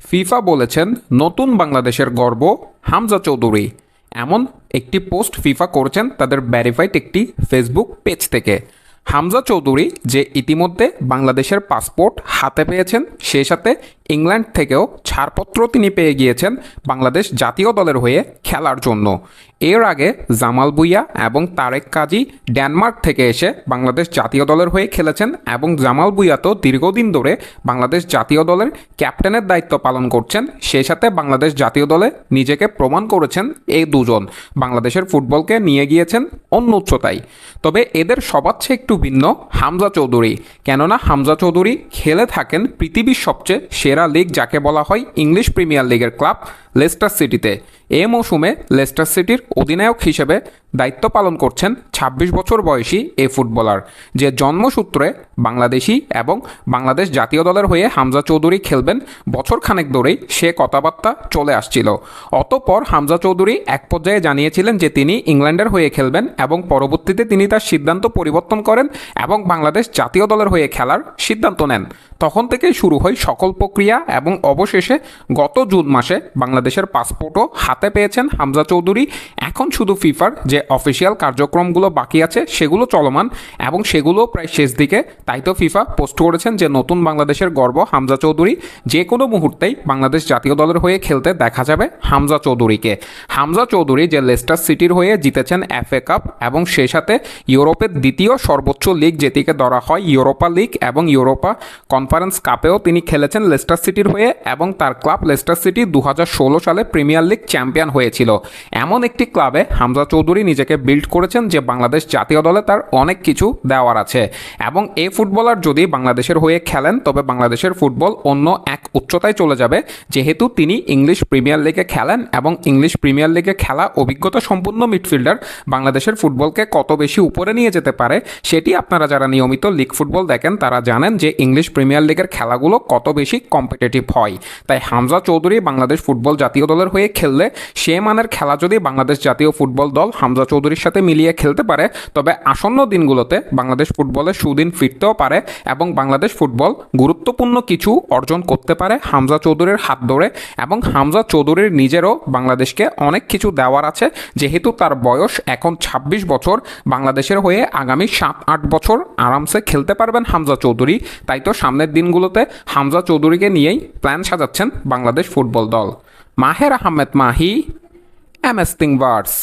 FIFA বলেছেন নতুন বাংলাদেশের গর্ব হামজা চৌধুরী। এমন একটি পোস্ট ফিফা করেছেন তাদের ভেরিফাইড একটি ফেসবুক পেজ থেকে। হামজা চৌধুরী যে ইতিমধ্যে বাংলাদেশের পাসপোর্ট হাতে পেয়েছেন, সেই সাথে ইংল্যান্ড থেকেও ছাড়পত্র তিনি পেয়ে গিয়েছেন বাংলাদেশ জাতীয় দলের হয়ে খেলার জন্য। এর আগে জামাল ভুঁইয়া এবং তারেক কাজী ডেনমার্ক থেকে এসে বাংলাদেশ জাতীয় দলের হয়ে খেলেছেন এবং জামাল ভুঁইয়া তো দীর্ঘদিন ধরে বাংলাদেশ জাতীয় দলের ক্যাপ্টেনের দায়িত্ব পালন করছেন। সেই সাথে বাংলাদেশ জাতীয় দলে নিজেকে প্রমাণ করেছেন এই দুজন, বাংলাদেশের ফুটবলকে নিয়ে গিয়েছেন অন্য উচ্চতায়। তবে এদের সবার চেয়ে একটু ভিন্ন হামজা চৌধুরী, কেননা হামজা চৌধুরী খেলে থাকেন পৃথিবীর সবচেয়ে সেরা লিগ যাকে বলা হয় ইংলিশ প্রিমিয়ার লিগের ক্লাব লেস্টার সিটিতে। এ মৌসুমে লেস্টার সিটির অধিনায়ক হিসেবে দায়িত্ব পালন করছেন ২৬ বছর বয়সী এই ফুটবলার, যে জন্মসূত্রে বাংলাদেশি এবং বাংলাদেশ জাতীয় দলের হয়ে হামজা চৌধুরী খেলবেন বছর খানেক ধরেই সে কথাবার্তা চলে আসছিল। অতঃপর হামজা চৌধুরী এক পর্যায়ে জানিয়েছিলেন যে তিনি ইংল্যান্ডের হয়ে খেলবেন এবং পরবর্তীতে তিনি তার সিদ্ধান্ত পরিবর্তন করেন এবং বাংলাদেশ জাতীয় দলের হয়ে খেলার সিদ্ধান্ত নেন। তখন থেকেই শুরু হয় সকল প্রক্রিয়া এবং অবশেষে গত জুন মাসে বাংলাদেশের পাসপোর্টও হাতে পেয়েছেন হামজা চৌধুরী। এখন শুধু ফিফার যে অফিসিয়াল কার্যক্রমগুলো বাকি আছে সেগুলো চলমান এবং সেগুলো প্রায় শেষ দিকে। তাই তো ফিফা পোস্ট করেছেন যে নতুন বাংলাদেশের গর্ব হামজা চৌধুরী, যে কোনো মুহূর্তেই বাংলাদেশ জাতীয় দলের হয়ে খেলতে দেখা যাবে হামজা চৌধুরীকে। হামজা চৌধুরী যে লেস্টার সিটির হয়ে জিতেছেন এফএ কাপ এবং সেই সাথে ইউরোপের দ্বিতীয় সর্বোচ্চ লিগ যেটিকে ধরা হয় ইউরোপা লিগ এবং ইউরোপা কনফারেন্স কাপেও তিনি খেলেছেন লেস্টার সিটির হয়ে এবং তার ক্লাব লেস্টার সিটি ২০১৬ সালে প্রিমিয়ার লিগ চ্যাম্পিয়ন হয়েছিল। এমন একটি ক্লাবে হামজা চৌধুরী নিজেকে বিল্ড করেছেন যে বাংলাদেশ জাতীয় দলে তার অনেক কিছু দেওয়ার আছে এবং এই ফুটবলার যদি বাংলাদেশের হয়ে খেলেন তবে বাংলাদেশের ফুটবল অন্য এক উচ্চতায় চলে যাবে, যেহেতু তিনি ইংলিশ প্রিমিয়ার লিগে খেলেন এবং ইংলিশ প্রিমিয়ার লিগে খেলা অভিজ্ঞতা সম্পন্ন মিডফিল্ডার বাংলাদেশের ফুটবলকে কত বেশি উপরে নিয়ে যেতে পারে সেটি আপনারা যারা নিয়মিত লিগ ফুটবল দেখেন তারা জানেন যে ইংলিশ প্রিমিয়ার লিগের খেলাগুলো কত বেশি কম্পিটিটিভ হয়। তাই হামজা চৌধুরী বাংলাদেশ ফুটবল জাতীয় দলের হয়ে খেললে সে মানের খেলা যদি বাংলাদেশ জাতীয় ফুটবল দল হামজা চৌধুরীর সাথে মিলিয়ে খেলতে পারে তবে আসন্ন দিনগুলোতে বাংলাদেশ ফুটবলের সুদিন ফিরতেও পারে এবং বাংলাদেশ ফুটবল গুরুত্বপূর্ণ কিছু অর্জন করতে পারে হামজা চৌধুরীর হাত ধরে। এবং হামজা চৌধুরীর নিজেরও বাংলাদেশকে অনেক কিছু দেওয়ার আছে, যেহেতু তার বয়স এখন ২৬ বছর। বাংলাদেশের হয়ে আগামী ৭-৮ বছর আরামসে খেলতে পারবেন হামজা চৌধুরী। তাই তো সামনের দিনগুলোতে হামজা চৌধুরীকে নিয়েই প্ল্যান সাজাচ্ছেন বাংলাদেশ ফুটবল দল। মাহের আহমেদ মাহি, এমএস থিংবার্স।